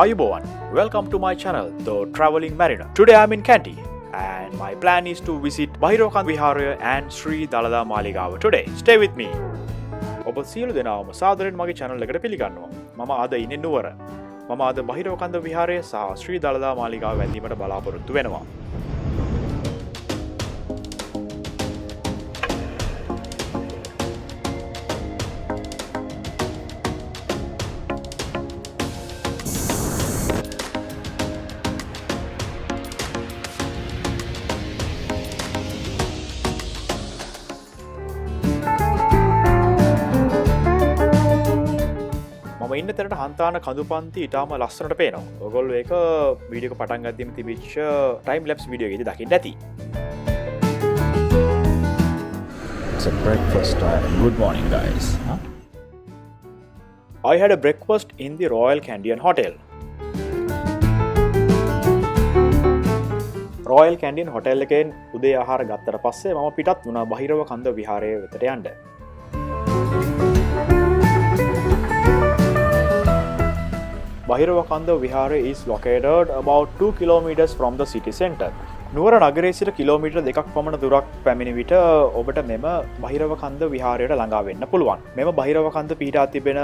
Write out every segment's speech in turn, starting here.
Ayubowan, welcome to my channel, The Traveling Mariner. Today I'm in Kandy and my plan is to visit Bahirawakanda Vihara and Sri Dalada Maligawa today. Stay with me. ඔබ සියලු දෙනාම සාදරයෙන් මගේ channel එකට පිළිගන්නවා. මම අද ඉන්නේ නුවර. මම අද බහිරවකන්ද විහාරය සහ ශ්‍රී දළදා මාලිගාව වැඳීමට බලාපොරොත්තු වෙනවා. ඉන්න තැනට හන්තාන කඳු පන්ති ඉතාම ලස්සනට පේනවා. ඔයගොල්ලෝ ඒක වීඩියෝ එක පටන් ගද්දිම තිබිච්ච ටයිම් ලැප්ස් වීඩියෝ එකේදී දකින්න ඇති. It's a breakfast time. Good morning guys. I had a breakfast in the Royal Candian Hotel. Royal Candian Hotel එකෙන් උදේ ආහාර ගත්තට පස්සේ මම පිටත් වුණා බහිරවකන්ද විහාරය වෙතට යන්න. Bahirawakanda Vihara is located about 2 kilometers from the city center. නුවර නගරයේ සිට කිලෝමීටර් 2ක් පමණ දුරක් පැමිණි විට ඔබට මෙම බහිරවකන්ද විහාරයට ළඟා වෙන්න පුළුවන්. මෙම බහිරවකන්ද පිහිටා තිබෙන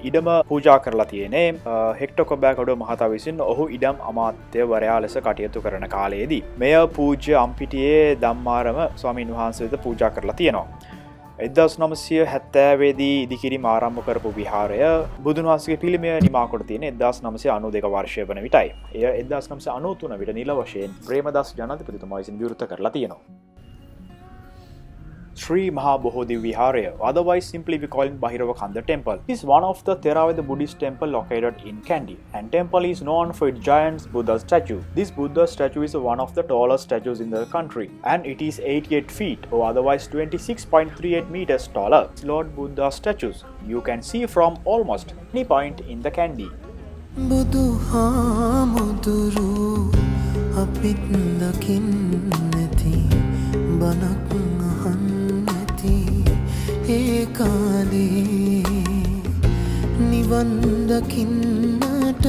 ඉඩම පූජා කරලා තියෙන්නේ හෙක්ටර් කොබෑකඩෝ මහතා විසින් ඔහු ඉඩම් අමාත්‍යවරයා ලෙස කටයුතු කරන කාලයේදී. මෙය පූජ්‍ය අම්පිටියේ ධම්මාරම ස්වාමීන් වහන්සේ වෙත පූජා කරලා තියෙනවා. 1970 දී ඉදිකිරීම ආරම්භ කරපු විහාරය බුදුන් වහන්සේගේ පිළිමය නිමා කොට තියෙන 1992 වර්ෂය වන විටයි. එය 1993 විට නිල වශයෙන් ප්‍රේමදාස ජනාධිපතිතුමා විසින් විවෘත කරලා තියෙනවා. Sri Mahabohodhi Vihara, otherwise simply we call it Bahirawakanda Temple, is one of the Theravada Buddhist temple located in Kandy, and temple is known for its giant Buddha statue. This Buddha statue is one of the tallest statues in the country, and it is 88 feet or otherwise 26.38 meters taller. Lord Buddha statues you can see from almost any point in the Kandy. Buduhamuduruwo apit dakinnati banak ඒකාලේ නිවන් දකින්නට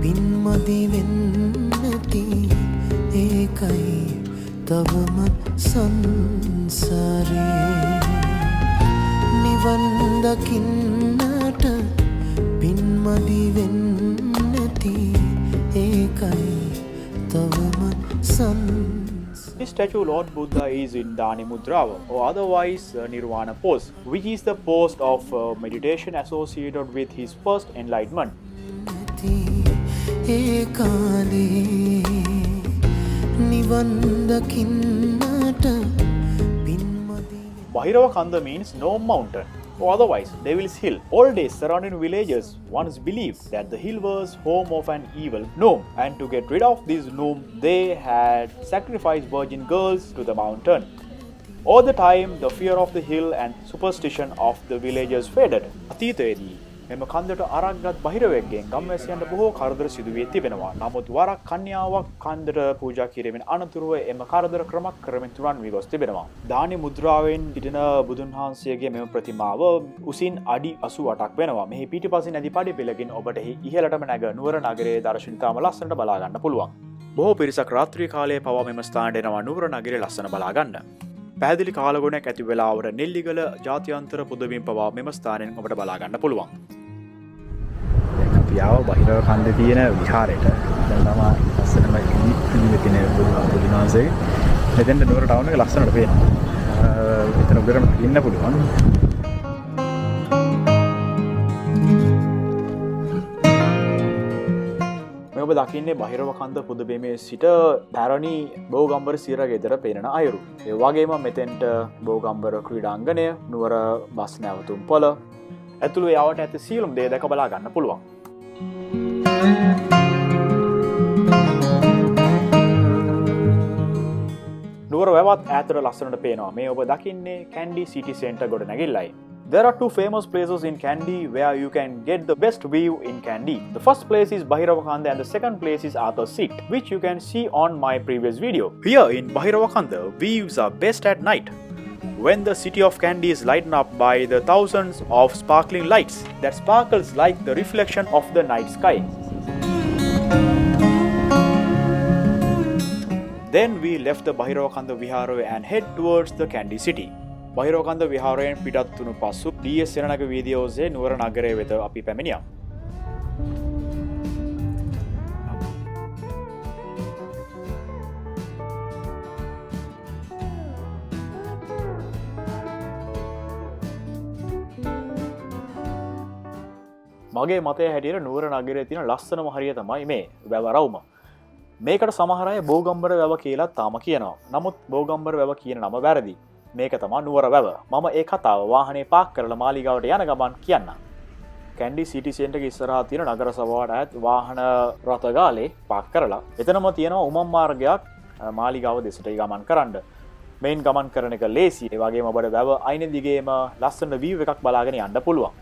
පින්මදි වෙන්නති ඒකයි තවමත් සංසාරේ නිවන් දකින්නට පින්මදි වෙන්නති ඒකයි තවමත් සංසාරේ. This statue Lord Buddha is in Buduhamuduruwo or otherwise Nirvana pose, which is the pose of meditation associated with his first enlightenment. Bahirawakanda means no mountain or otherwise Devil's Hill. All days surrounding villages once believed that the hill was home of an evil gnome, and to get rid of this gnome they had sacrificed virgin girls to the mountain. All the time the fear of the hill and superstition of the villagers faded. අතීතයේදී මෙම කන්දට අරක්ගත් බහිරවෙක්ගෙන් ගම්වැසියන්ට බොහෝ කරදර සිදු වී තිබෙනවා. නමුත් වරක් කන්‍යාවක් කන්දට පූජා කිරීමෙන් අනතුරුව එම කරදර ක්‍රමයෙන් තුරන් වී ගොස් තිබෙනවා. දානි මුද්‍රාවෙන් සිටින බුදුන් වහන්සේගේ මෙම ප්‍රතිමාව උසින් අඩි 88ක් වෙනවා. මෙහි පිටිපසින් ඇති පඩි පෙළකින් ඔබට ඉහළටම නැග නුවර නගරයේ දර්ශන ඉතාම ලස්සනට බලා ගන්න පුළුවන්. බොහෝ පිරිසක් රාත්‍රී කාලයේ පවා මෙම ස්ථානයට එනවා නුවර නගරයේ ලස්සන බලා ගන්න. පැහැදිලි කාලගුණයක් ඇති වෙලාවට නෙල්ලිගල ජාත්‍යන්තර පුදබිම් පවා මෙම ස්ථානයෙන් ඔබට බලා ගන්න පුළුවන්. අපි ආව බහිරවකන්දේ තියෙන විහාරයට. දැන් තමයි ලස්සනම ඉන්නේ තියෙන බුදුන් වහන්සේ. මෙතෙන්ට නුවර ටවුන් එක ලස්සනට පේනවා. එතන උඩරම ඉන්න පුළුවන්. ඔබ දකින්නේ බහිරවකන්ද පුදබිමේ සිට පැරණි බෝගම්බර සිර ගෙදර පේන අයුරු. ඒ වගේම මෙතෙන්ට බෝගම්බර ක්‍රීඩාංගණය, නුවර බස් නැවතුම් පොළ ඇතුළු යාවට ඇති සියලුම දේ දැක බලා ගන්න පුළුවන්. නුවර වැවත් ඈතට ලස්සනට පේනවා. මේ ඔබ දකින්නේ Kandy City Center ගොඩනැගිල්ලයි. There are two famous places in Kandy where you can get the best view in Kandy. The first place is Bahirawakanda and the second place is Arthur's Seat, which you can see on my previous video. Here in Bahirawakanda, views are best at night. when the city of Kandy is lightened up by the thousands of sparkling lights that sparkles like the reflection of the night sky. Then we left the Bahirawakanda Vihara and head towards the Kandy city. Bahirawakanda Viharayen පිටත් වුණු පසු DS සෙනනග වීදිය ඔස්සේ නුවර නගරය වෙත අපි පැමිණියා. මගේ මතය හැටියට නුවර නගරයේ තියෙන ලස්සනම හරිය තමයි මේ වැව රවුම. මේකට සමහර අය බෝගම්බර වැව කියලා තාම කියනවා. නමුත් බෝගම්බර වැව කියන නම වැරදි. මේක තමයි නුවර වැව. මම ඒ කතාව වාහනේ පාක් කරලා මාලිගාවට යන ගමන් කියන්නම්. කැන්ඩි සිටි සෙන්ටර් එක ඉස්සරහා තියෙන නගර සභාවට ඈත් වාහන රථ ගාලේ පාක් කරලා එතනම තියෙනවා උමම් මාර්ගයක් මාලිගාව දෙසට ගමන් කරන්න. මේන් ගමන් කරන එක ලේසි. ඒ වගේම ඔබට වැව අයින දිගේම ලස්සන view එකක් බලාගෙන යන්න පුළුවන්.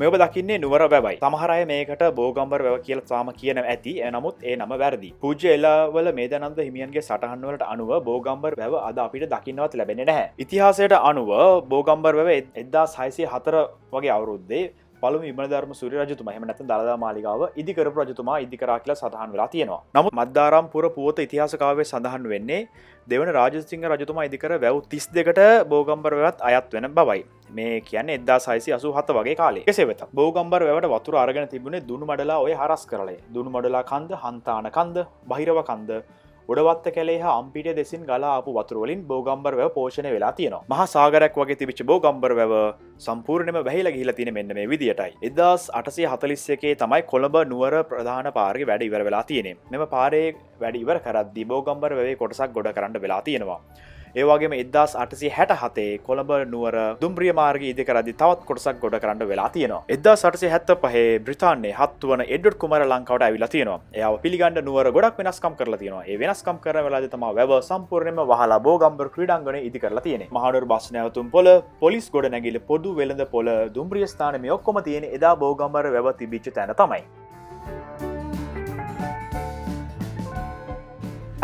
මේ ඔබ දකින්නේ නුවර වැවයි. සමහර අය මේකට බෝගම්බර වැව කියලා තාම කියන ඇති. නමුත් ඒ නම වැරදි. පූජ්‍ය එළවල මේදානන්ද හිමියන්ගේ සටහන් වලට අනුව බෝගම්බර වැව අද අපිට දකින්නවත් ලැබෙන්නේ නැහැ. ඉතිහාසයට අනුව බෝගම්බර වැව 1604 වගේ අවුරුද්දේ පළමු විමල ධර්ම සූර්ය රජතුමා එහෙම නැත්නම් දලදා මාලිගාව ඉදි කරපු රජතුමා ඉදි කරා කියලා සඳහන් වෙලා තියෙනවා. නමුත් මද්දාරාම්පුර පුවත ඉතිහාස කාව්‍යයේ සඳහන් වෙන්නේ දෙවන රාජසිංහ රජතුමා ඉදි කර වැව් 32කට බෝගම්බර වැවත් අයත් වෙන බවයි. මේ කියන්නේ 1687 වගේ කාලේ. කෙසේ වෙතත් බෝගම්බර වැවට වතුර අරගෙන තිබුණේ දුණු මඩලා ඔය හරස් කරලේ. දුණු මඩලා කන්ද, හන්තාන කන්ද, බහිරවකන්ද, උඩවත්ත කැලේ හා අම්පිටිය දෙසින් ගලා ආපු වතුර වලින් බෝගම්බර වැව පෝෂණය වෙලා තියෙනවා. මහා සාගරයක් වගේ තිබිච්ච බෝගම්බර වැව සම්පූර්ණයෙන්ම වැහිලා ගිහිලා තියෙන මෙන්න මේ විදියටයි. 1841 තමයි කොළඹ නුවර ප්‍රධාන පාරේ වැඩ ඉවර වෙලා තියෙන්නේ. මෙම පාරේ වැඩ ඉවර කරද්දී බෝගම්බර වැවේ කොටසක් ගොඩ කරන්න වෙලා තියෙනවා. ඒ වගේම 1867 කොළඹ නුවර දුම්රිය මාර්ගය ඉදි කරද්දී තවත් කොටසක් ගොඩ කරන්න වෙලා තියෙනවා. 1875 බ්‍රිතාන්‍යයේ 7 වන එඩ්වඩ් කුමාර ලංකාවට ඇවිල්ලා තියෙනවා. එයාව පිළිගන්න නුවර ගොඩක් වෙනස්කම් කරලා තියෙනවා. ඒ වෙනස්කම් කරන වෙලාවදී තමයි වැව සම්පූර්ණයෙන්ම වහලා බෝගම්බර ක්‍රීඩාංගණය ඉදි කරලා තියෙන්නේ. මහනුවර බස් නැවතුම් පොළ, පොලිස් ගොඩනැගිලි, පොදු වෙළඳ පොළ, දුම්රිය ස්ථාන මේ ඔක්කොම තියෙන්නේ එදා බෝගම්බර වැව තිබිච්ච තැන තමයි.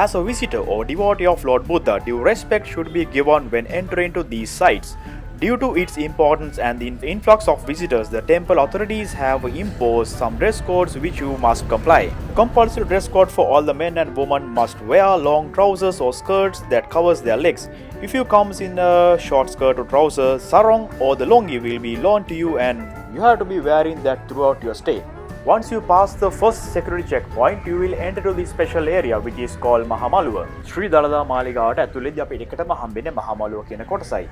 As a visitor or devotee of Lord Buddha, due respect should be given when entering into these sites. Due to its importance and the influx of visitors, the temple authorities have imposed some dress codes which you must comply. Compulsory dress code for all the men and women must wear long trousers or skirts that covers their legs. If you comes in a short skirt or trousers, sarong or the longi will be loaned to you and you have to be wearing that throughout your stay. Once you pass the first security checkpoint, you will enter to the special area which is called Mahamaluwa. Sri Dalada මාලිගාවට ඇතුළේදී අපිට එකටම හම්බෙන්නේ මහමලුව කියන කොටසයි.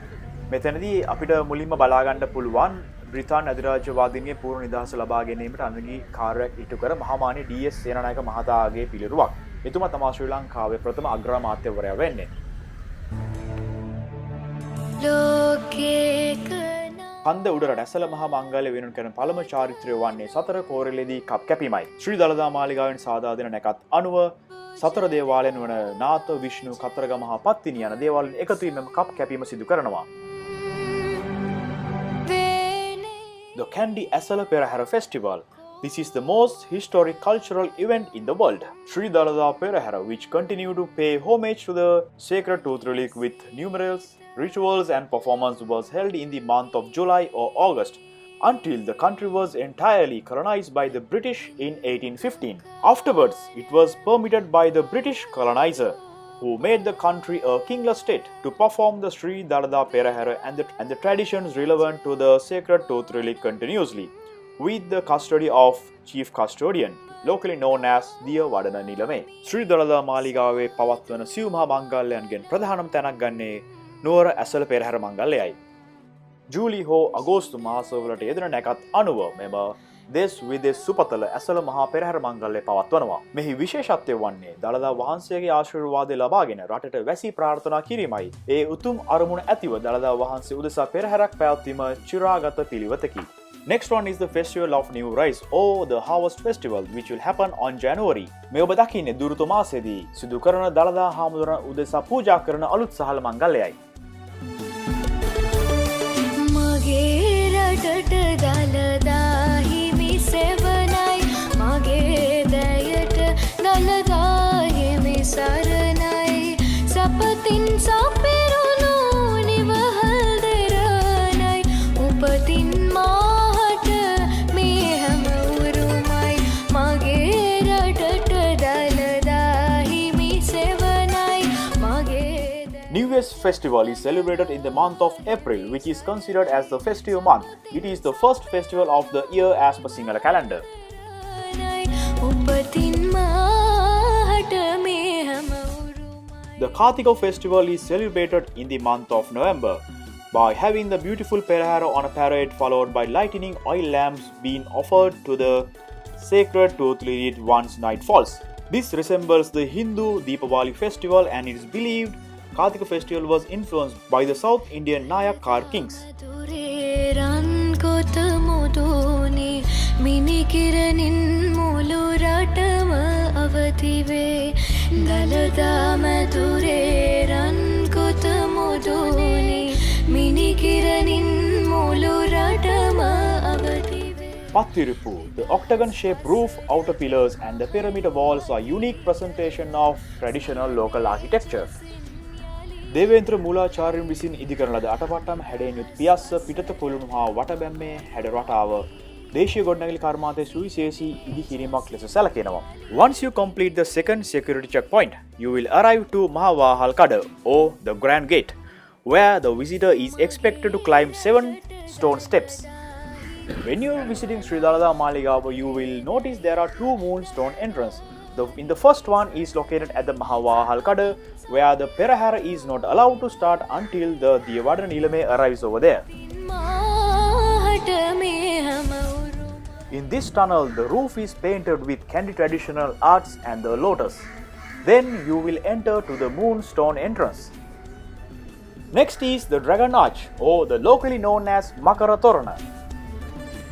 මෙතනදී අපිට මුලින්ම බලා ගන්න පුළුවන් බ්‍රිතාන්‍ය අධිරාජ්‍යවාදීන්ගේ පූර්ණ නිදහස ලබා ගැනීමට අනුගී කාර්යයක් ඉටු කර මහාමානි DS සේනානායක මහතාගේ පිළිරුවක්. එතුමා තමයි ශ්‍රී ලංකාවේ ප්‍රථම අග්‍රාමාත්‍යවරයා වෙන්නේ. කන්ද උඩර රැසල මහා මංගල්‍ය වෙනුන් කරන පළමු චාරිත්‍රය වන්නේ සතර කෝරළේදී කප් කැපීමයි. ශ්‍රී දළදා මාලිගාවෙන් සාදා දෙන නැකත් අනුව සතර දේවාලයන් වන නාථ, විෂ්ණු, කතරගම හා පත්තිනි යන දේවාලයන් එකතු වීම කප් කැපීම සිදු කරනවා. The Kandy Asala Perera Festival. This is the most historic cultural event in the world. Sri Dalada Perera, which continue to pay homage to the sacred tooth relic with numerous rituals and performance, was held in the month of July or August until the country was entirely colonized by the British in 1815. Afterwards, it was permitted by the British colonizer, who made the country a kingless state, to perform the Sri Dalada Perera and the traditions relevant to the sacred tooth relic continuously, with the custody of chief custodian, locally known as Diya Wadana Nilame. Sri Dalada මාලිගාවේ පවත්වන සිව් මහා මංගල්‍යයන්ගෙන් ප්‍රධානම තැනක් ගන්නේ නුවර ඇසල පෙරහැර මංගල්‍යයයි. ජූලි හෝ අගෝස්තු මාසවලට යෙදෙන නැකත් අනුව මෙම දෙස් විදෙස් සුපතල ඇසල මහා පෙරහැර මංගල්‍යය පවත්වනවා. මෙහි විශේෂත්වය වන්නේ දළදා වහන්සේගේ ආශිර්වාදය ලබාගෙන රටට වැසි ප්‍රාර්ථනා කිරීමයි. ඒ උතුම් අරමුණ ඇතිව දළදා වහන්සේ උදෙසා පෙරහැරක් පැවැත්වීම චිරාගත පිළිවෙතකි. Next one is the Festival of New Rice or the Harvest Festival, which will happen on January. මේ ඔබ දකින්නේ දුරුතු මාසයේදී සිදු කරන දළදා හාමුදුරන් උදෙසා පූජා කරන අලුත් සහල් මංගල්‍යයයි. මගේ රටට දළදා හිමි සෙවණයි, මගේ දැයට දළදා year's festival is celebrated in the month of April, which is considered as the festive month. It is the first festival of the year as per Sinhala calendar. The Karthika festival is celebrated in the month of November by having the beautiful Perera on a parade, followed by lightning oil lamps being offered to the sacred tooth lily once night falls. This resembles the Hindu Deepavali festival, and it is believed Karthika festival was influenced by the South Indian Nayak car kings. Pattirupu, the octagon-shaped roof, outer pillars and the pyramid walls are unique presentation of traditional local architecture. දේවේන්ද්‍ර මූලාචාර්යන් විසින් ඉදිකරන ලද අටපට්ටම් හැඩයෙන් යුත් පියස්ස පිටත පොළොණු හා වටබැම්මේ හැඩ රටාව දේශීය ගොඩනැගිලි කර්මාන්තයේ සුවිශේෂී ඉදිකිරීමක් ලෙස සැලකෙනවා. Once you complete the second security checkpoint, you will arrive to Mahawahal or the Grand Gate, where the visitor is expected to climb 7 stone steps. When you are visiting Sri Dalada Maligawa, you will notice there are 2 moonstone entrances. In the first one is located at the Mahawahal, where the Perera is not allowed to start until the Thiyagaraja Nilame arrives over there. In this tunnel, the roof is painted with Kandy traditional arts and the lotus. Then you will enter to the moonstone entrance. Next is the Dragon Arch, or the locally known as Makara Torana.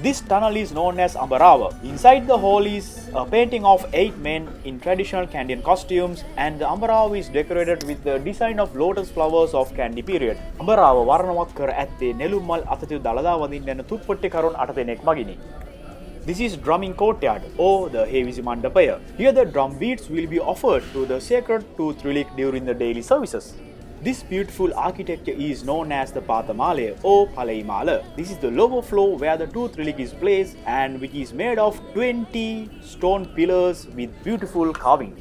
This tunnel is known as Ambarawa. Inside the hall is a painting of 8 men in traditional Kandyan costumes, and the Ambarawa is decorated with the design of lotus flowers of Kandy period. Ambarawa වර්ණවත් කර ඇත්තේ නෙළුම් මල් අතතිය දළදා වදින්න යන තුප්පටි කරුන් 8 දෙනෙක් මගිනි. This is drumming courtyard, or the Hevisi Mandapaya. Here the drum beats will be offered to the sacred tooth relic during the daily services. This beautiful architecture is known as the Pathamale or Palaimala. This is the lower floor where the tooth relic is placed, and which is made of 20 stone pillars with beautiful carving.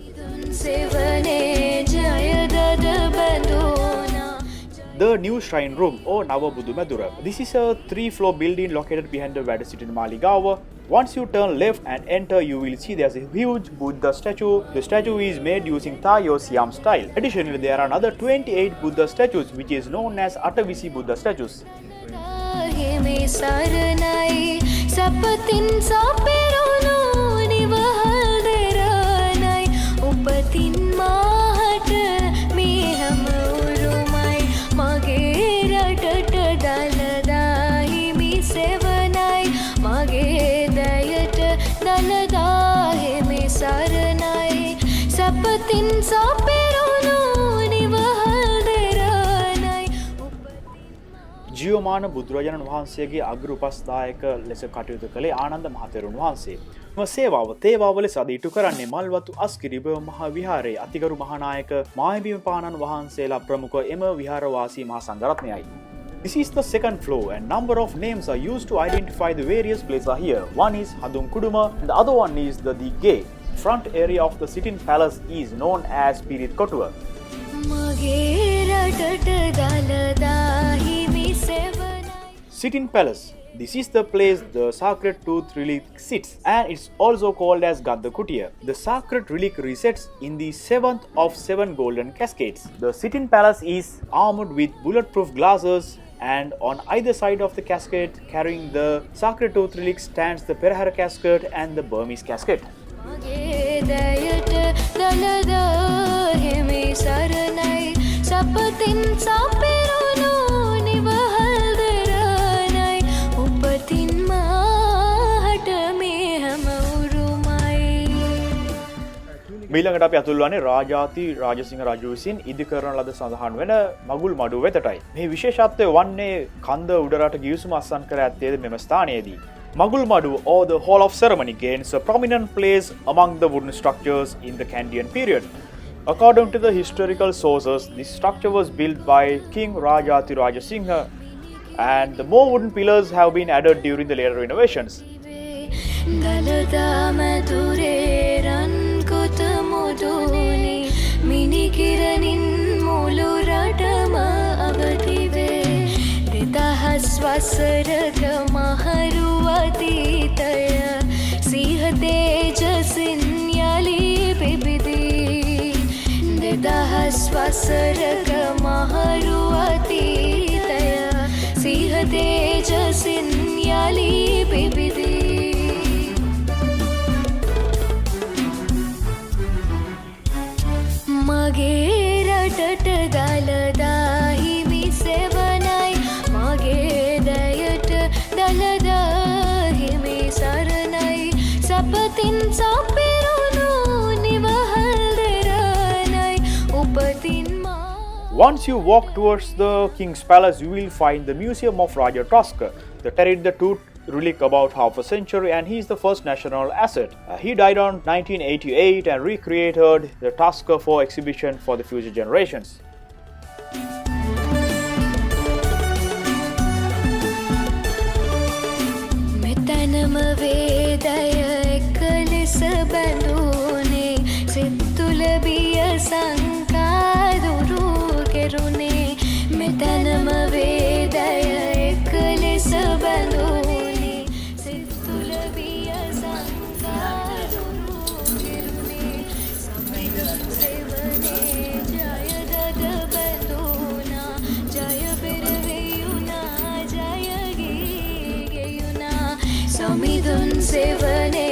The new shrine room or Buduhamuduruwo. This is a 3-floor building located behind the Vada City in Maligawa. Once you turn left and enter, you will see there's a huge Buddha statue. The statue is made using Thai or Siam style. Additionally, there are another 28 Buddha statues, which is known as Atavisi Buddha statues. ජීවමාන බුදුරජාණන් වහන්සේගේ අග්‍ර උපස්ථායක ලෙස කටයුතු කළේ ආනන්ද මහතෙරුන් වහන්සේ. මෙම සේවාව තේවාව ලෙස අදීටු කරන්නේ මල්වතු අස්කිරිබ මහා විහාරයේ අතිගරු මහානායක මාහිමිපාණන් වහන්සේලා ප්‍රමුඛ එම විහාරවාසී මහා සංඝරත්නයයි. This is the second floor, and number of names are used to identify the various places are here. One is Hadum Kuduma, and the other one is the Gate. Front area of the sitting palace is known as Pirit Kotua. Sitting palace. This is the place the sacred tooth relic sits, and it's also called as Gadda Kutiya. The sacred relic resets in the 7th of 7 golden cascades. The sitting palace is armored with bulletproof glasses, and on either side of the cascade carrying the sacred tooth relic stands the Perera cascade and the Burmese cascade. මීළඟට අපි අතුල් වන්නේ රාජාති රාජසිංහ රජු විසින් ඉදිකරන ලද සඳහන් වෙන මගුල් මඩුව වෙතටයි. මේ විශේෂත්වය වන්නේ කන්ද උඩරට ගිවිසුම අත්සන් කර ඇත්තේද මෙම ස්ථානයේදී. Magul Madu, or the Hall of Ceremony, gains a prominent place among the wooden structures in the Kandyan period. According to the historical sources, this structure was built by King Rajati Rajasingha, and the more wooden pillars have been added during the later renovations. රටටම අවදිවේ දෙදහස් වසරක මහරු අතීතය සිහ තේජසින් යලි පිබිදී දෙදහස් වසරක මහරු අතීතය සිහ තේජසින් යලි පිබිදී මගේ රටට දලදා හිමි සෙවණයි මගේ දයට දලදා හිමි සරණයි සපතින් සපිරුණු නිවහල් දෙරණයි උපතින් මා Once you walk towards the king's palace, you will find the museum of Raja Tusker, the carried the tooth relic about half a century, and he is the first national asset. He died on 1988 and recreated the Tusker for exhibition for the future generations. මෙතනම වේදය එක ලෙස බැඳුනේ සිත් තුළ බිය සංකා දුරු කෙරුනේ මෙතනම වේදය එක ලෙස බැඳුනේ සිත් තුළ බිය සංකා දුරු කෙරුනේ සමිඳුන් සෙවනේ ජයදද බැඳුනා ජය පෙරවෙයුනා ජය ගීගෙයුනා සමිඳුන් සෙවනේ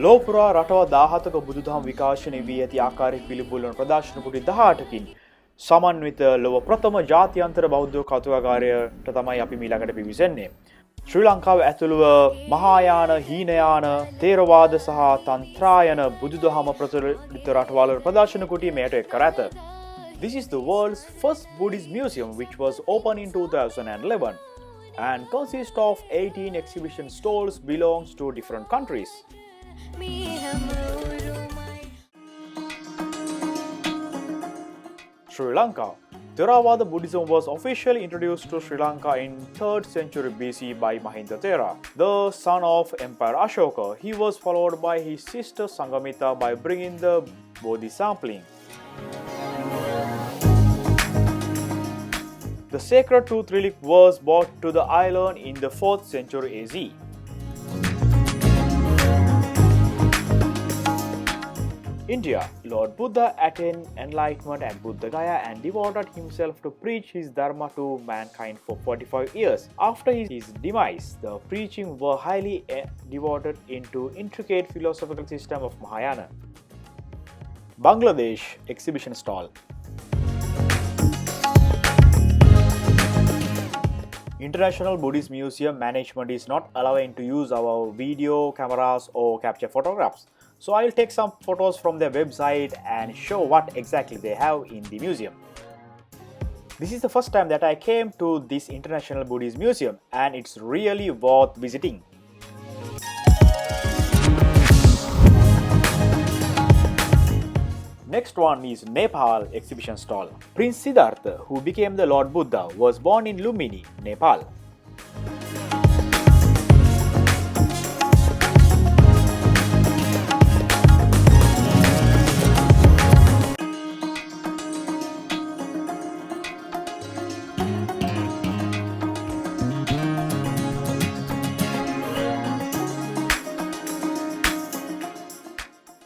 ලෝපුරා රටව 17ක බුදුදහම විකාශනය වී ඇති ආකාරයේ පිළිබුලන ප්‍රදර්ශන කුටි 18කින් සමන්විත ලොව ප්‍රථම ජාත්‍යන්තර බෞද්ධ කෞතුකාගාරයට තමයි අපි ඊළඟට පිවිසෙන්නේ. ශ්‍රී ලංකාව ඇතුළුව මහායාන, හීනයාන, තේරවාද සහ තන්ත්‍රායන බුදුදහම ප්‍රචලිත රටවල ප්‍රදර්ශන කුටිය මෙයට එක් කර ඇත. This is the world's first Buddhist museum which was opened in 2011 and consists of 18 exhibition stalls belongs to different countries. Sri Lanka. Theravada Buddhism was officially introduced to Sri Lanka in 3rd century BC by Mahinda Thera, the son of Emperor Ashoka. He was followed by his sister Sangamita by bringing the Bodhi sampling. The sacred tooth relic was brought to the island in the 4th century AZ. India. Lord Buddha attained enlightenment at Buddha Gaya and devoted himself to preach his dharma to mankind for 45 years. After his demise, the preaching were highly devoted into intricate philosophical system of Mahayana. Bangladesh exhibition stall. International Buddhist Museum management is not allowing to use our video cameras or capture photographs. So I'll take some photos from their website and show what exactly they have in the museum. This is the first time that I came to this International Buddhist Museum and it's really worth visiting. Next one is Nepal exhibition stall. Prince Siddhartha, who became the Lord Buddha, was born in Lumbini, Nepal.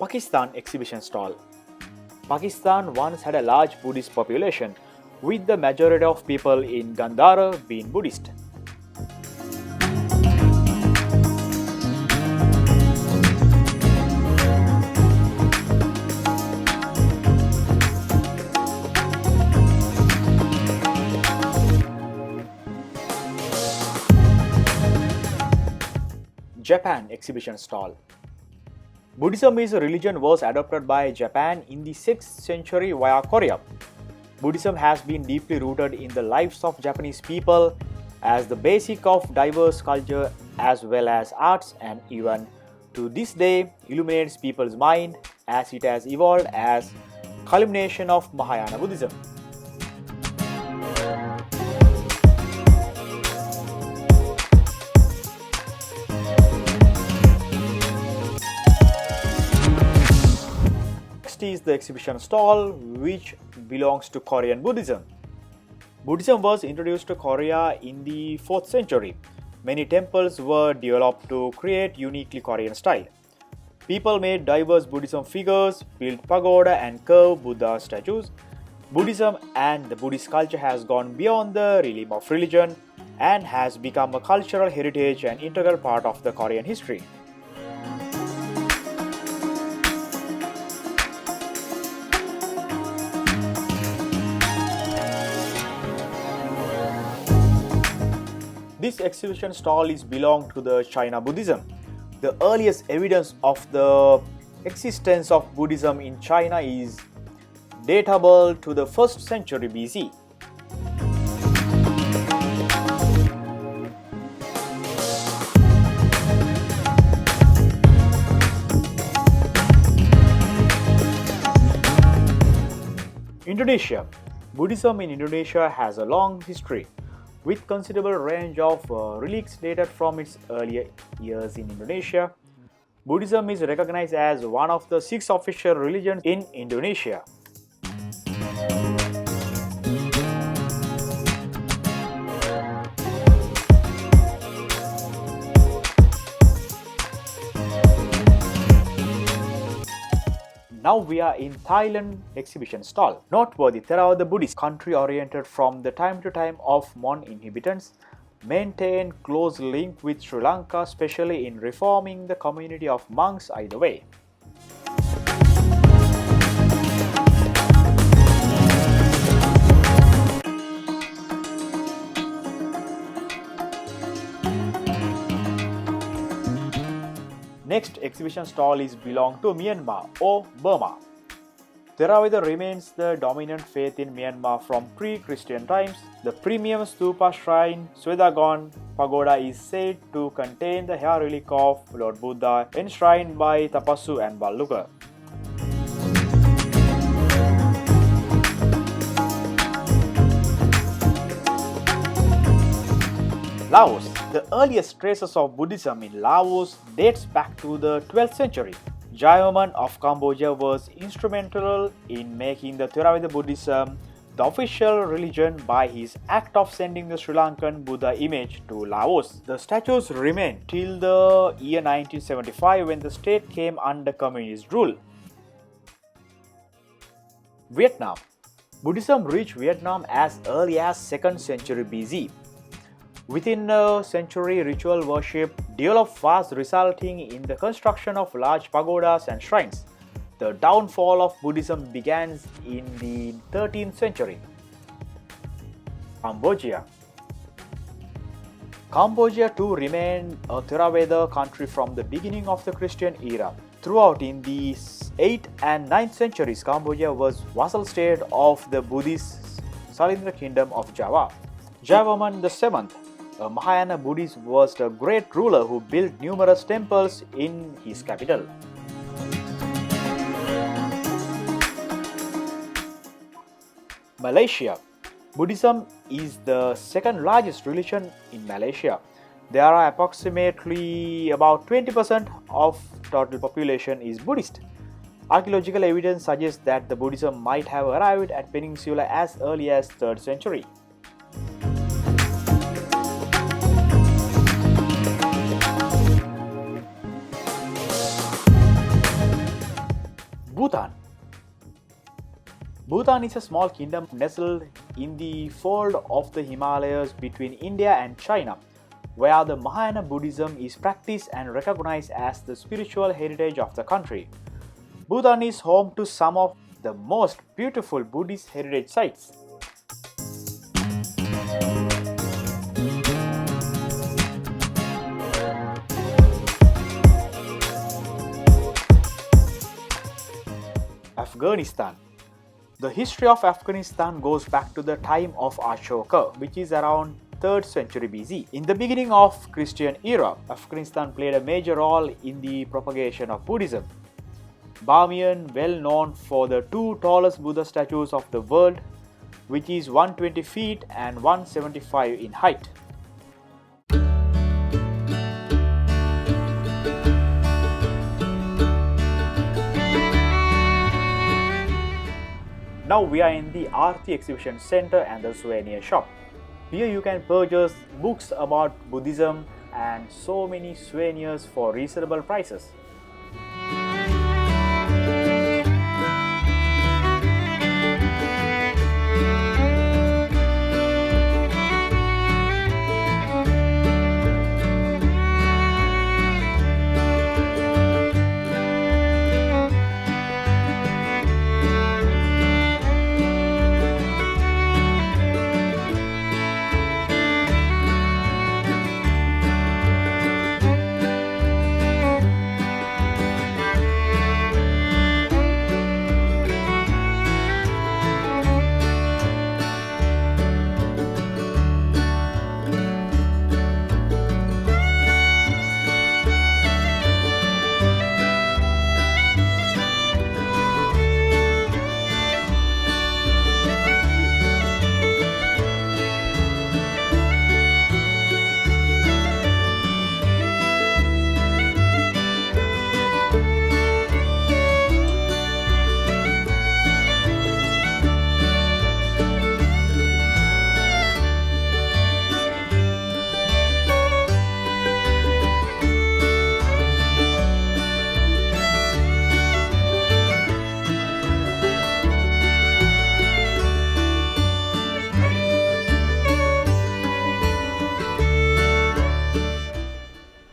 Pakistan exhibition stall. Pakistan once had a large Buddhist population, with the majority of people in Gandhara being Buddhist. Japan exhibition stall. Buddhism is a religion was adopted by Japan in the 6th century via Korea. Buddhism has been deeply rooted in the lives of Japanese people as the basic of diverse culture as well as arts, and even to this day illuminates people's mind as it has evolved as culmination of Mahayana Buddhism. Is the exhibition stall which belongs to Korean Buddhism. Buddhism was introduced to Korea in the 4th century. Many temples were developed to create uniquely Korean style. People made diverse Buddhism figures, built pagoda and carved Buddha statues. Buddhism and the Buddhist culture has gone beyond the realm of religion and has become a cultural heritage and integral part of the Korean history. This exhibition stall is belong to the China Buddhism. The earliest evidence of the existence of Buddhism in China is datable to the 1st century BC. Indonesia. Buddhism in Indonesia has a long history, with considerable range of relics dated from its earlier years in Indonesia. Buddhism is recognized as one of the 6 official religions in Indonesia. Now we are in Thailand exhibition stall. Noteworthy, Theravada Buddhist, country oriented from the time to time of Mon inhabitants, maintain close link with Sri Lanka, especially in reforming the community of monks either way. Next exhibition stall is belong to Myanmar or Burma. Theravada remains the dominant faith in Myanmar from pre-Christian times. The premium stupa shrine Swedagon Pagoda is said to contain the hair relic of Lord Buddha enshrined by Tapasu and Balluka. Laos. The earliest traces of Buddhism in Laos dates back to the 12th century. Jayavarman of Cambodia was instrumental in making the Theravada Buddhism the official religion by his act of sending the Sri Lankan Buddha image to Laos. The statues remained till the year 1975 when the state came under communist rule. Vietnam. Buddhism reached Vietnam as early as 2nd century BC. Within a century, ritual worship developed fast, resulting in the construction of large pagodas and shrines. The downfall of Buddhism began in the 13th century. Cambodia. Cambodia too remained a Theravada country from the beginning of the Christian era. Throughout in the 8th and 9th centuries, Cambodia was vassal state of the Buddhist Salindra kingdom of Java. Jayavarman VII, a Mahayana Buddhist, was a great ruler who built numerous temples in his capital. Malaysia. Buddhism is the 2nd largest religion in Malaysia. There are approximately about 20% of total population is Buddhist. Archaeological evidence suggests that the Buddhism might have arrived at Peninsula as early as 3rd century. Bhutan. Bhutan is a small kingdom nestled in the fold of the Himalayas between India and China, where the Mahayana Buddhism is practiced and recognized as the spiritual heritage of the country. Bhutan is home to some of the most beautiful Buddhist heritage sites. Afghanistan. The history of Afghanistan goes back to the time of Ashoka, which is around 3rd century BC. In the beginning of Christian era, Afghanistan played a major role in the propagation of Buddhism. Bamiyan, well known for the 2 tallest Buddha statues of the world, which is 120 feet and 175 in height. Now we are in the Aarti Exhibition Center and the souvenir shop. Here you can purchase books about Buddhism and so many souvenirs for reasonable prices.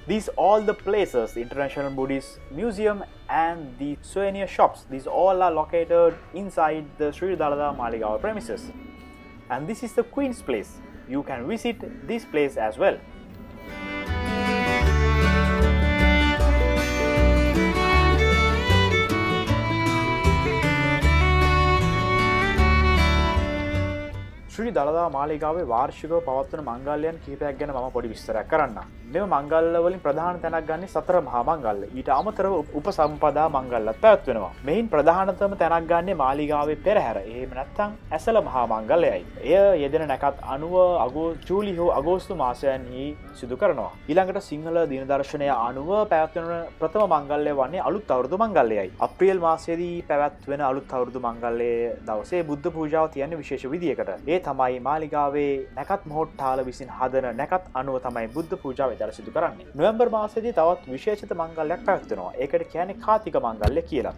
These all the places, the International Buddhist Museum and the souvenir shops, these all are located inside the Sri Dalada Maligawa premises. And this is the Queen's Place. You can visit this place as well. ශ්‍රී දළදා මාලිගාවේ වාර්ෂිකව පවත්වන මංගල්‍යයන් කිහිපයක් ගැන මම පොඩි විස්තරයක් කරන්නම්. මෙම මංගල්‍ය වලින් ප්‍රධාන තැනක් ගන්නේ සතර මහා මංගල්‍ය. ඊට අමතරව උපසම්පදා මංගල්‍යත් පැවැත්වෙනවා. මෙයින් ප්‍රධානතම තැනක් ගන්නේ මාලිගාවේ පෙරහැර. එහෙම නැත්නම් ඇසල මහා මංගල්‍යයයි. එය යෙදෙන නැකත් 90 ජූලි හෝ අගෝස්තු මාසයන්හි සිදු කරනවා. ඊළඟට සිංහල දින දර්ශනය අනුව පැවැත්වෙන ප්‍රථම මංගල්‍ය වන්නේ අලුත් අවුරුදු මංගල්‍යයයි. අප්‍රේල් මාසයේදී පැවැත්වෙන අලුත් අවුරුදු මංගල්‍යයේ දවසේ බුද්ධ පූජාව තියන්නේ විශේෂ විදියකට. ඒ තමයි මාලිගාවේ නැකත් මොහොට්ටාල විසින් හදන නැකත් අනුව තමයි බුද්ධ පූජාව එදා සිදු කරන්නේ. නොවැම්බර් මාසයේදී තවත් විශේෂිත මංගල්‍යයක් පැවැත්වෙනවා. ඒකට කියන්නේ කාතික මංගල්‍ය කියලා.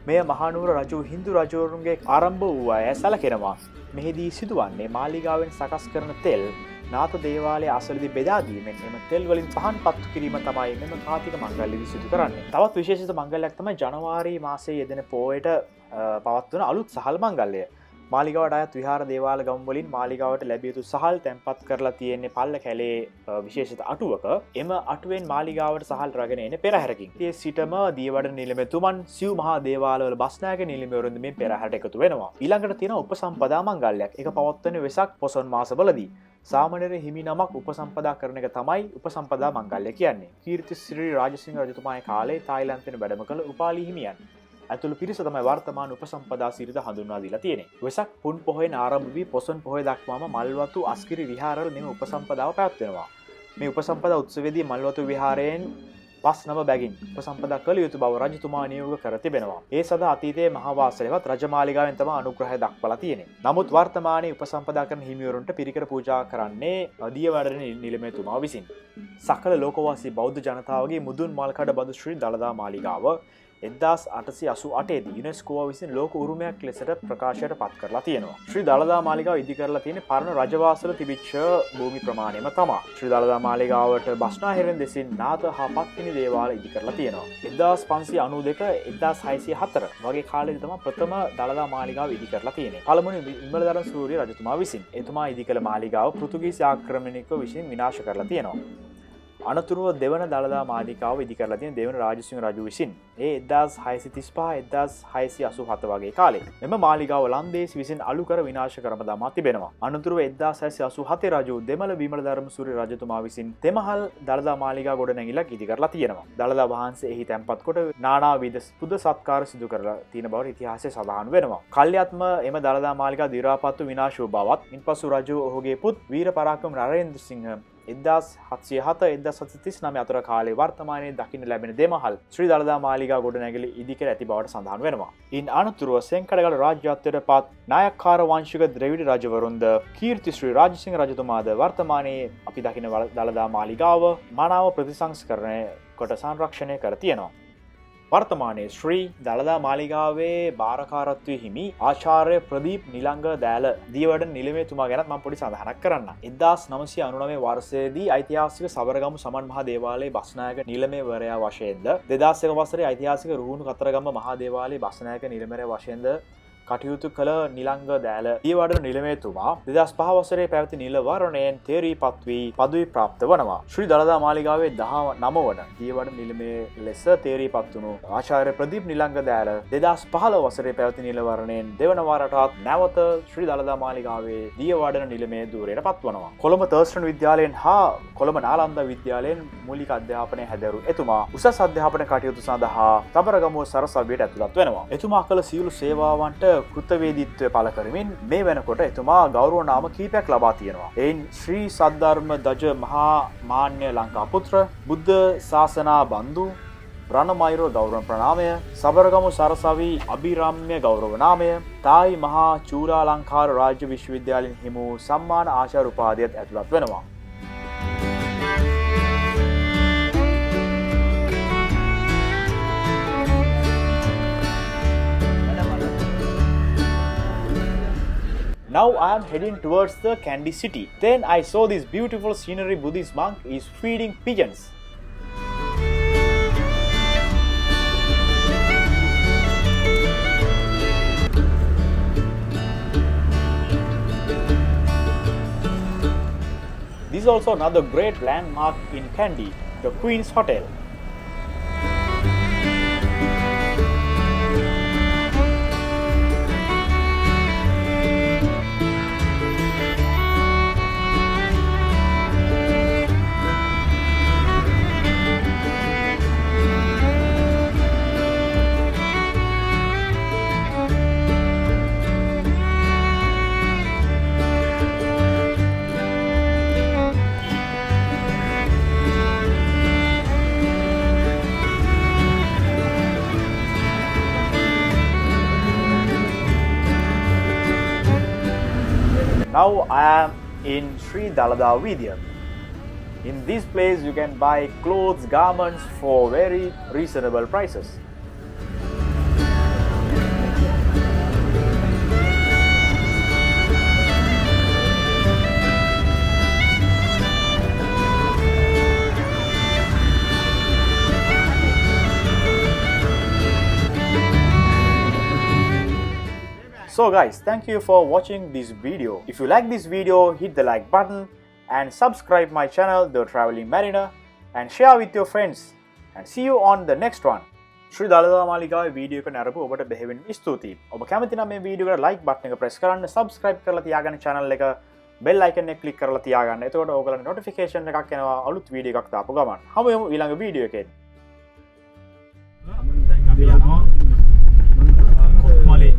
මෙය මහනුවර රජු හින්දු රජවරුන්ගේ ආරම්භ වූ අය සැලකෙනවා. මෙහිදී සිදුවන්නේ මාලිගාවෙන් සකස් කරන තෙල් නාථ දේවාලයේ අසලදී බෙදා දීමෙන් එම තෙල් වලින් පහන් පත්තු කිරීම තමයි මෙම කාතික මංගල්‍යදී සිදු කරන්නේ. තවත් විශේෂිත මංගල්‍යයක් තමයි ජනවාරි මාසයේ යෙදෙන පෝයට පවත්වන අලුත් සහල් මංගල්‍යය. මාලිගාවට අයත් විහාර දේවාල ගම් වලින් මාලිගාවට ලැබිය යුතු සහල් තැන්පත් කරලා තියෙන්නේ පල්ල කැලේ විශේෂිත අටුවක. එම අටුවෙන් මාලිගාවට සහල් රැගෙන එන පෙරහැරකින්. ඒ සිටම දියවඩන නිලමේතුමන් සිව් මහා දේවාලවල බස්නායක නිලමේවරුන් මේ පෙරහැරට එකතු වෙනවා. ඊළඟට තියෙන උපසම්පදා මංගල්‍යයක්. ඒක පවත්වන්නේ වෙසක් පොසොන් මාසවලදී. සාමණේර හිමි නමක් උපසම්පදා කරන එක තමයි උපසම්පදා මංගල්‍ය කියන්නේ. කීර්ති ශ්‍රී රාජසිංහ රජතුමාගේ කාලේ තායිලන්තෙන් වැඩම කළ උපාලි හිමියන් ඇතුළු පිරිස තමයි වර්තමාන උපසම්පදා සිරිත හඳුන්වා දීලා තියෙන්නේ. වෙසක් පුන් පොහොයෙන් ආරම්භ වී පොසොන් පොහොය දක්වාම මල්වතු අස්කිරි විහාරවල මෙම උපසම්පදාව පැවැත්වෙනවා. මේ උපසම්පදා උත්සවයේදී මල්වතු විහාරයෙන් පස් නම බැගින් උපසම්පදා කළ යුතු බව රජතුමා නියෝග කර තිබෙනවා. ඒ සඳහා අතීතයේ මහාවාසලේවත් රජමාලිගාවෙන් තමයි අනුග්‍රහය දක්වලා තියෙන්නේ. නමුත් වර්තමානයේ උපසම්පදා කරන හිමිවරුන්ට පිරිකර පූජා කරන්නේ දියවඩන නිලමේතුමා විසින්. සකල ලෝකවාසී බෞද්ධ ජනතාවගේ මුදුන් මල්කඩ බඳු ශ්‍රී දළදා මාලිගාව 1888 දී යුනෙස්කෝ විසින් ලෝක උරුමයක් ලෙසට ප්‍රකාශයට පත් කරලා තියෙනවා. ශ්‍රී දළදා මාලිගාව ඉදි කරලා තියෙන පරණ රජවාසල තිබිච්ච භූමි ප්‍රමාණයම තමයි. ශ්‍රී දළදා මාලිගාවට බස්නාහිරෙන් දෙසින් නාථ හා පත්තිනි දේවාල ඉදි කරලා තියෙනවා. 1592 1604 වගේ කාලෙදී තමයි ප්‍රථම දළදා මාලිගාව ඉදි කරලා තියෙන්නේ. පළමුව විමලදරන් සූරිය රජතුමා විසින්. එතුමා ඉදි කළ මාලිගාව පෘතුගීසි ආක්‍රමණිකව විසින් විනාශ කරලා තියෙනවා. අනතුරුව දෙවන දළදා මාලිගාව ඉදි කරලා තියෙන දෙවන රාජසිංහ රජු විසින් ඒ 1635 1687 වගේ කාලේ මෙම මාලිගාව ලන්දේසි විසින් අලු කර විනාශ කරම දමා තිබෙනවා. අනතුරුව 1687 රජු දෙමළ විමල ධර්මසූරිය රජතුමා විසින් තෙමහල් දළදා මාලිගා ගොඩනැගිල්ලක් ඉදි කරලා තියෙනවා. දළදා වහන්සේ එහි තැන්පත් කොට නානාවිධ පුද සත්කාර සිදු කරලා තියෙන බව ඉතිහාසයේ සඳහන් වෙනවා. කල්යාත්ම එම දළදා මාලිගා දි รา පත්තු විනාශ වූ බවත් ඉන්පසු රජු ඔහුගේ පුත් වීර පරාක්‍රම නරේන්ද්‍ර සිංහ 1707-1739 අතර කාලේ වර්තමානයේ දකින්න ලැබෙන දෙමහල් ශ්‍රී දළදා මාලිගා ගොඩනැගිලි ඉදිකර ඇති බවට සඳහන් වෙනවා. ඉන් අනතුරුව සෙන්කඩගල රාජ්‍යත්වයට පත් නායක්කාර වංශික ද්‍රවිඩ රජවරුන්ද කීර්ති ශ්‍රී රාජසිංහ රජතුමාද වර්තමානයේ අපි දකින දළදා මාලිගාව මනාව ප්‍රතිසංස්කරණය කොට සංරක්ෂණය කර තියෙනවා. වර්තමානයේ ශ්‍රී දළදා මාලිගාවේ භාරකාරත්වයේ හිමි ආචාර්ය ප්‍රදීප් නිලංග දෑල දියවඩන නිලමේතුමා ගැනත් මම පොඩි සඳහනක් කරන්න. 1999 වර්ෂයේදී ඓතිහාසික සබරගමු සමන් මහා දේවාලයේ බස්නායක නිලමේවරයා වශයෙන්ද 2001 වසරේ ඓතිහාසික රුහුණු කතරගම මහා දේවාලයේ බස්නායක නිලමේවරයා වශයෙන්ද කටයුතු කළ නිලංග දෑල දියවඩන නිලමේතුමා 2005 වසරේ පැවති නිල වරණයෙන් තේරීපත් වී පදවි ප්‍රාප්ත වනවා. ශ්‍රී දළදා මාලිගාවේ 19 වන දියවඩන නිලමේ ලෙස තේරීපත් වුණු ආචාර්ය ප්‍රදීප් නිලංග දෑල 2015 වසරේ පැවති නිල වරණයෙන් දෙවන වරටත් නැවත ශ්‍රී දළදා මාලිගාවේ දියවඩන නිලමේ ධූරයට පත්වනවා. කොළඹ තර්ස්ටන් විද්‍යාලයෙන් හා කොළඹ නාලන්දා විද්‍යාලයෙන් මූලික අධ්‍යාපනය හැදෑරු එතුමා උසස් අධ්‍යාපන කටයුතු සඳහා සබරගමුව සරසවියට ඇතුළත් වෙනවා. එතුමා කළ සියලු සේවාවන්ට කෘතවේදීත්වය පළ කරමින් මේ වෙනකොට එතුමා ගෞරව නාම කීපයක් ලබා තියෙනවා. එයින් ශ්‍රී සද්ධර්ම දජ මහා මාන්‍ය ලංකා පුත්‍ර, බුද්ධ ශාසනා බන්දු, රණමයිරෝ ගෞරව ප්‍රණාමය, සබරගමු සරසවි අභිරම්‍ය ගෞරව නාමය, තායි මහා චූරාලංකාර රාජ්‍ය විශ්වවිද්‍යාලයෙන් හිමි වූ සම්මාන ආචාර්ය උපාධියත් ඇතුළත් වෙනවා. Now I am heading towards the Kandy city. Then I saw this beautiful scenery. Buddhist monk is feeding pigeons. This is also another great landmark in Kandy, the Queen's Hotel. Now I am in Sri Dalada Vidya. In this place you can buy clothes, garments for very reasonable prices. So guys, thank you for watching this video. If you like this video, hit the like button and subscribe my channel, The Traveling Mariner, and share with your friends. And see you on the next one. ශ්‍රී දළදා මාලිගාවේ video එක නරඹු ඔබට බෙහෙවින් ස්තුතියි. ඔබ කැමති නම් මේ video එකට like button එක press කරන්න, subscribe කරලා තියාගන්න channel එක, bell icon එක click කරලා තියාගන්න. එතකොට ඔයගලන්ට notification එකක් එනවා අලුත් වීඩියෝ එකක් දාපු ගමන්. හමු යමු ඊළඟ වීඩියෝ එකෙන්. අපි යනවා කොත්මලේ